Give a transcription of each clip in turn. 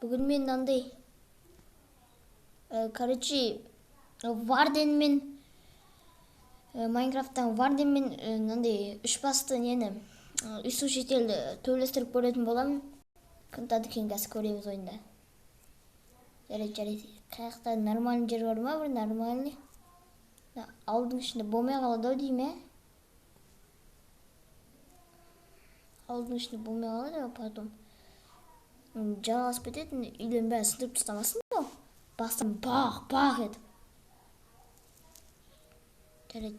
Бүгін мен андай короче Варден мен Майнкрафттан Варден мен андай үш басты нені үсу шетелді төбелестіріп көретін боламын. Күнтады екен қазір көреміз ойында. Жарайды. Қаяқта нормальный жер бар ма? Бір нормальный. Ауылдың ішінде болмай қалады ау дейм, Ауылдың ішінде болмай қалады, потом жалғасып кететін, үйлерін бәрін сындырып тастамасын ба? Бастан бақ етіп.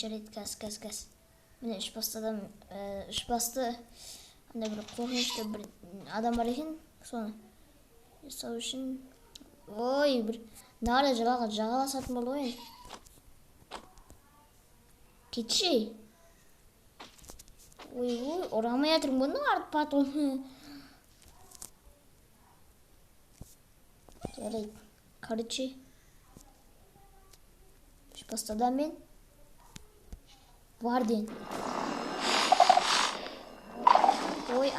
Жарайды, газ. Міне үш басты андай бір қорқынышты бір адам бар екен, соны жасау үшін бір нары жағаласатын болды ғой. Кетші. Орамай жатырмын бұны арт потом. Жарайды, короче үш басты адам мен Варден.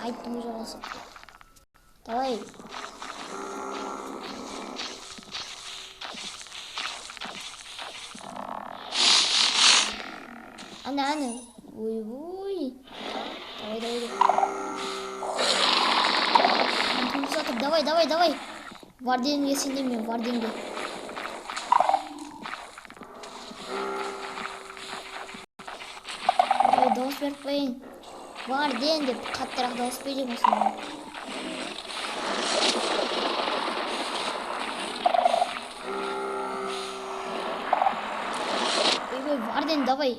Айттым жалғасып. Давай. Ана. Давай. Варденге сенемін, Варденге. Дауыс беріп қойын. Варден деп қаттырақ дауыс берейін осында. Варден, давай.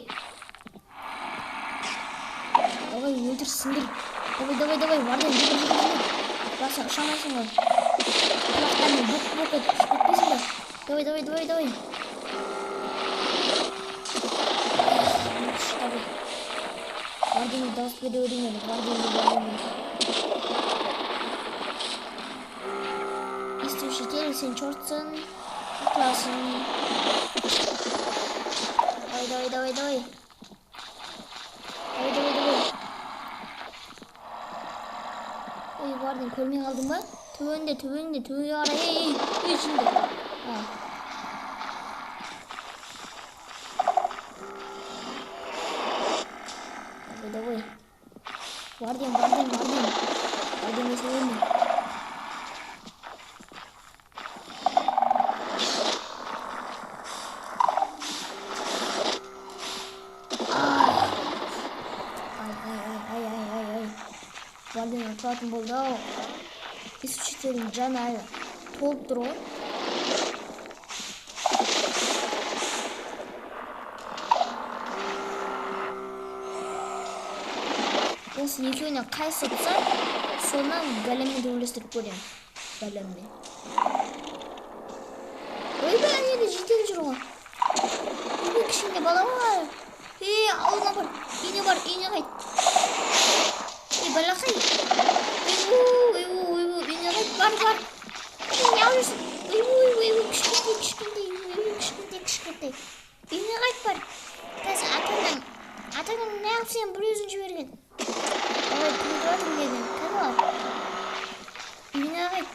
Өлтір, сындыр. Давай, Варден, жүгір. Баса, ұшамайсың ғой. Құлақтармен бұқ етіп ұшып кетпейсің ба? Давай. Варденге дауыс бере өремін. Исту шетел, сен чортсың. Құласың. Давай. Варден, көрмей қалдың ба? Төбеңде қарай. Ішінде. Давай. Варден. Варденге сөйлеймін. Варден ұтылатын болды ау. Үсу шетелдің жаны әлі толып тұр ғой. Осы екеуінен қайсы ұтса, сонан Големмен төбелестіріп көремін. Големмен. Ойбай, еді жетел жүр ғой. Ойбай, кішкенде бала бар. Ауылына бар. Үйне қайт. Балақай. Үйне қайт, бар. Не алырсың? Кішкентай. Үйне қайт бар. Қазір атаңнан не алып сен бір өзін жіберген. Күнді атым деген. Қазір ал. Үйне қайт.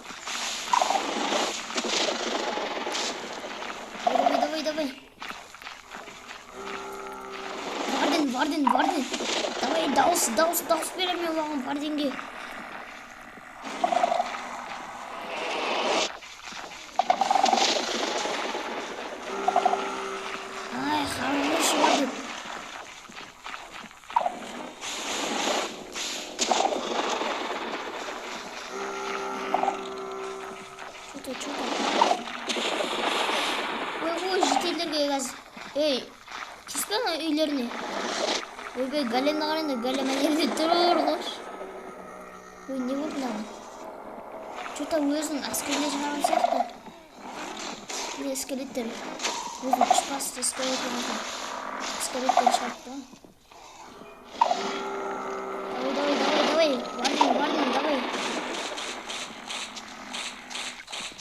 Давай. Варден. Давай, дауыс беремін оған Варденге. Хороший Варден. Что-то. Жетелдерге қазір. Кеспен үйлеріне. Ойбай, Големді қарайында, Голем әлемде тұрыр қош. Не болды маған? Что-то өзінің әскеріне жаңаған сияқты. Не скелеттер. Өзінің үш басты скелеттер шығарты. Давай. Варден, давай.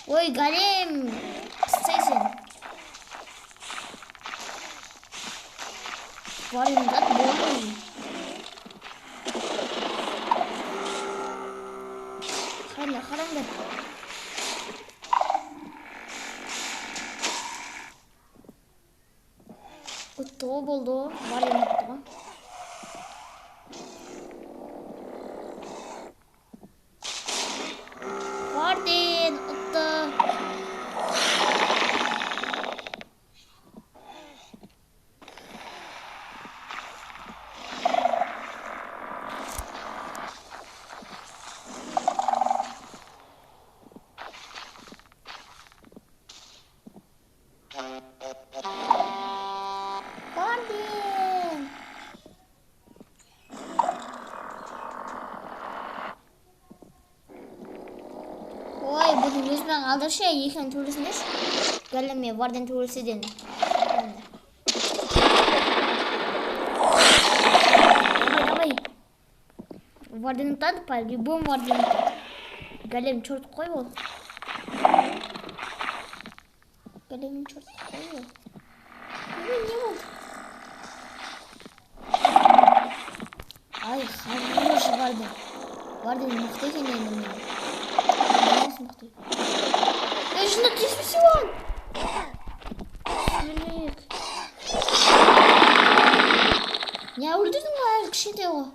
Ой, Голем. Пістейсен. Варден, да, болмай. Қараңдар. O boldu. Var yaptı. Vardin attı. Vardin. Oy bunu yüzmen alır şey yıkan turisiniz. Gelemiyor Vardin turisi dedi. Давай. Vardin tadı pay. Любом Vardin. Gelem çort koy ol. Gelem çort koy ol. Ne oldu? Ay хорош Vardin. Vardin muhteşem yedim. Nasıl muhteşem? Ya şunda kesmesi var. Sürük. Ya öldürdün mü her kişide o?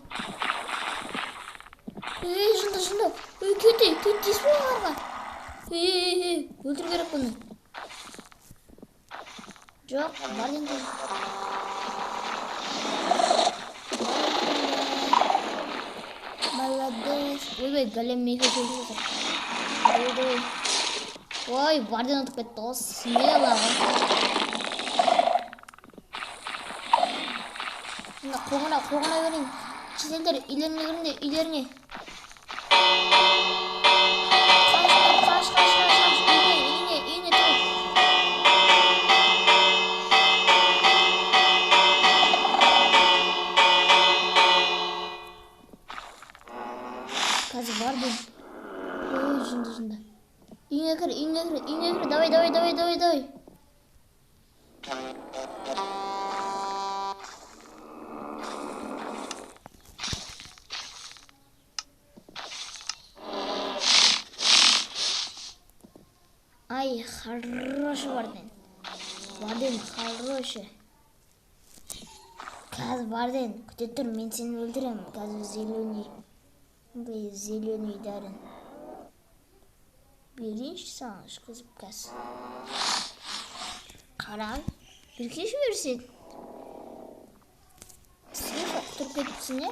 Şunda. Kötü kesme var. Öldür gerek bunu. Yok, Vardin değil. Молодец. Ой, голем мега круто. Ой, Vardin atıp etti o смело. Şimdi kovana vereyim. Çizeler ilerine. Kaç. İğne dur. Kazı Vardin. Ой, şunda. İğne kır. Давай. Ай, хороший Vardin. Vardin хороший. Kaz Vardin. Kötü dur ben seni öldürürüm. Kaz zeyloни derin. Birinci sanış kızım kaz. Karar. Bir kişi versin. Sınıf okutup gitsin.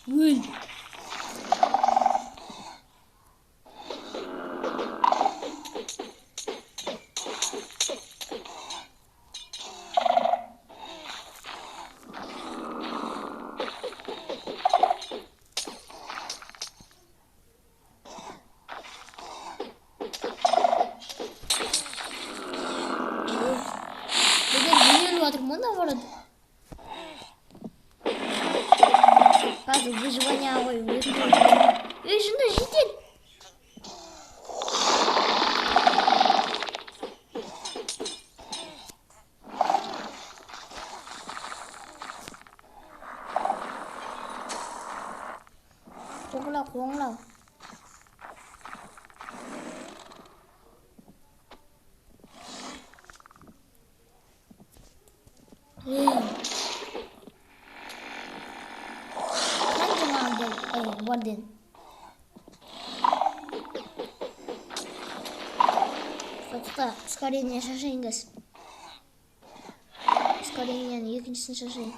Öl. Можно ворот? Фаза выживания, житель. Коңлау. Vardin. Fatıda ускорение şaşayın gaz. Ускорение'nin ikincisini şaşayın.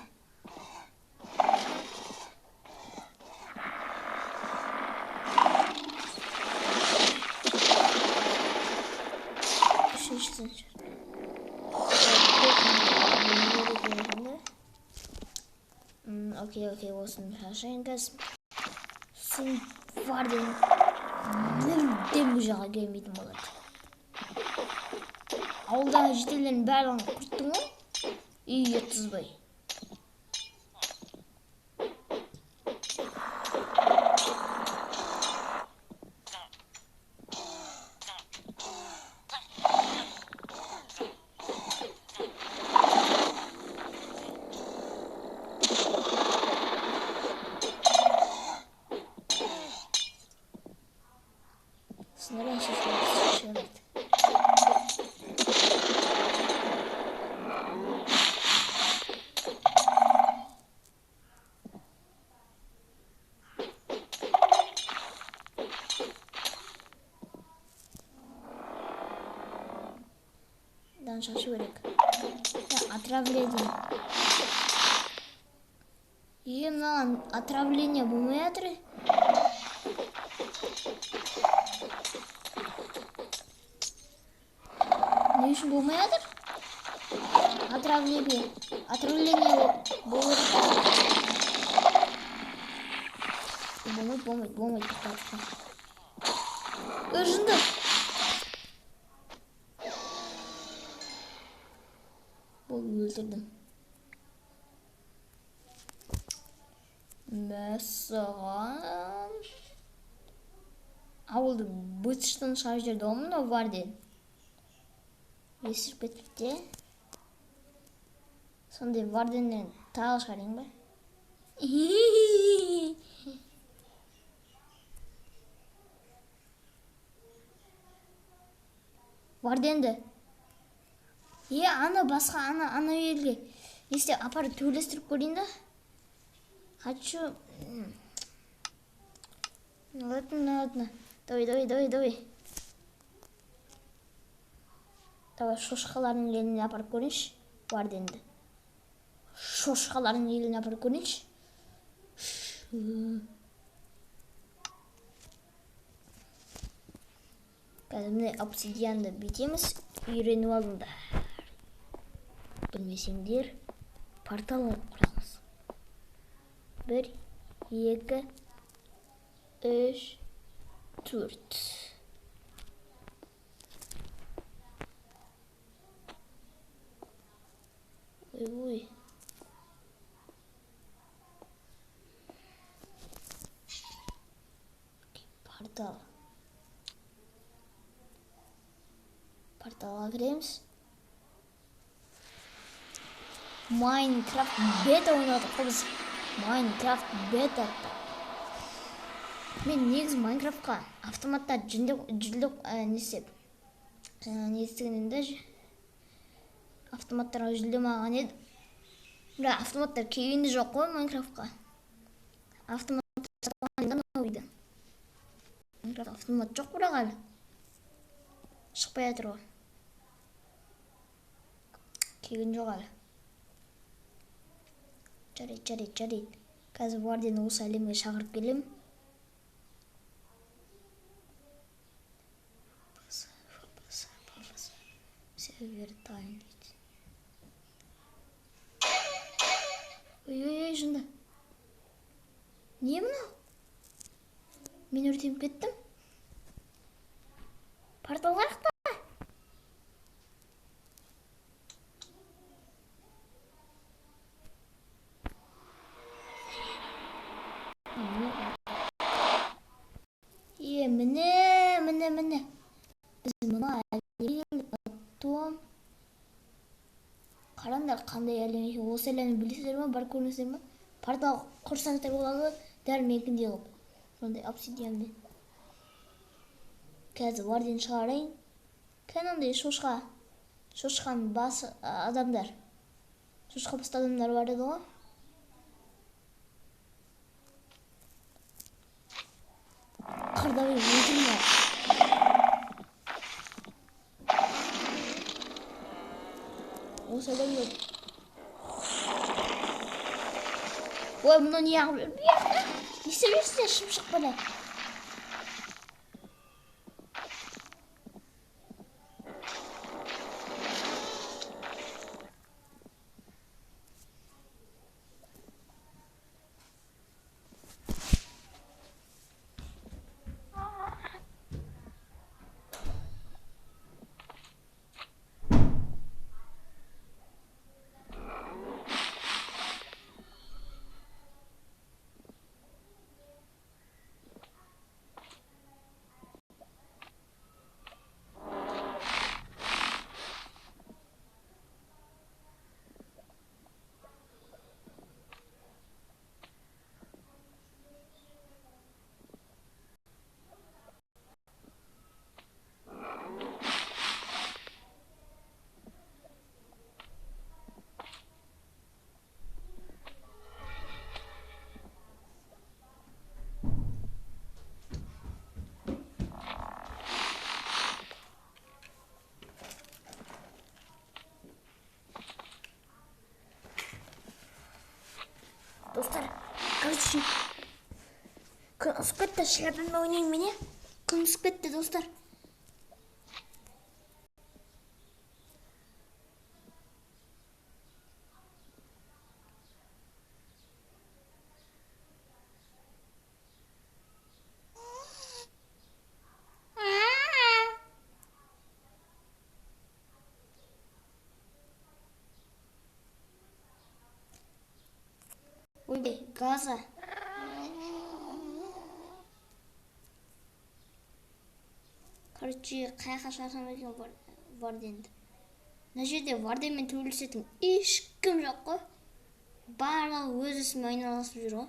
Okey olsun şaşayın gaz. Sen Vardin. Nereden bu jağa gelmeydim olarak. Avulda jitellerin bәрін құрттың ма? Үй етсізбай. Sınırın şişti. шығышы керек. Отравление. Мынаған отравление болмай жатыр. Не үшін болмай жатыр? Отравление болмайды. Жынды. Бұл өлтірдім. Мәсіған. Ауылды бытыштың шығар жерді олмын о бар деді. Есіріп кетіпті. Сондай Варденнен тағы шығарайын ба? Варденді. Ана басқа, ана елге. Несте апарып төйлестіріп көрейін да. Хочу. Ладно. Давай. Давай шошқалардың еліне апарып көрейінші. Варденді. Шошқалардың еліне апарып көрейінші. Қазір обсидианды бітеміз. Үйреніп алыңдар. Білмесеңдер, портал құрамыз. 1, 2, 3, 4. Ой. Порталға кіреміз. Майнкрафт бета ойнадық біз. Майнкрафт бета. Мен негіз Майнкрафтқа автоматта жүлдік нестігінінде автоматтарға жүлдем алған еді. Бірақ автоматтар келгенде жоқ қой Майнкрафтқа. Автоматтар сатылған ойды. Майнкрафт автомат жоқ бірақ әлі. Шықпай жатыр ғой. Келген жоқ әлі. Жарайды. Қазір Вардені осы әлемге шақырып келем. Сервер тайм дейді. Ой, жынды. Не мынау? Мен өртеніп кеттім. Портал қайықта? Міне. Біз мұны әлемге ұттым. Қараңдар қандай әлемге. Осы әлемді білесіздер ма? Бар көріңіздер ма? Портал құрсаңыздар болады. Дәл менікіндей қылып. Сондай обсидианды. Қазір Варден шығарайын. Кәнандай шошқаның басы адамдар. Шошқа басты адамдар бар еді ғой. Қырдауы өлтірме. Осы адамдар. Ой, мұны не ағып жүр? Не істеп шымшық бала. Dostlar, короче, Кунскетте шляпами ойнайын мен, иә? Кунскетте, достар. Ой, газа. Короче, қаяққа шығарсам екен Варденді. Мына жерде Варденмен төбелесетін ешкім жоқ қой. Барлығы өз ісімен айналысып жүр ғой.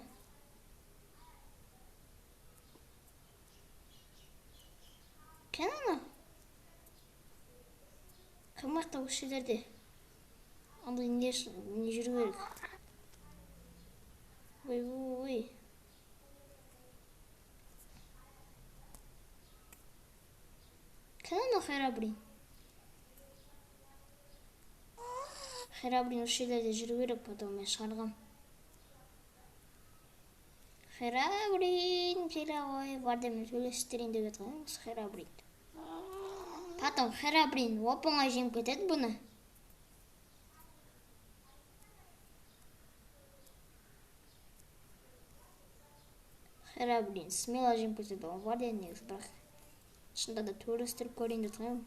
Кәне ана? Кім жақта осы жерлерде? Андай не жүру керек? Ой. Кәне Херабрин? Херабрин осы жерлерде жүру керек, потом мен шығарғам. Херабрин, ой, Варденмен сөйлестерейін деп жатқан осы Херабрин. Потом Херабрин оп-оңай жеңіп кетеді бұны. Херабрин смело жеңіп кетеді, Варден негізі, бірақ шында да төбелестіріп көрейін деп жатқан.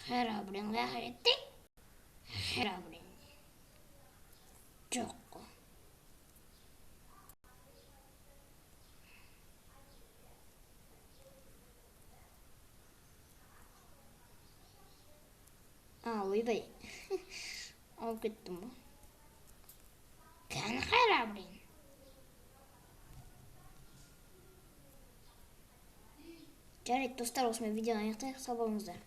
Херабрин қаяққа кетті? Херабрин жоқ қой. Ойбай. Алып кеттім ба? Кәне Херабрин. Жарайды, достар, осымен видеоны аяқтайық. Сау болыңыздар.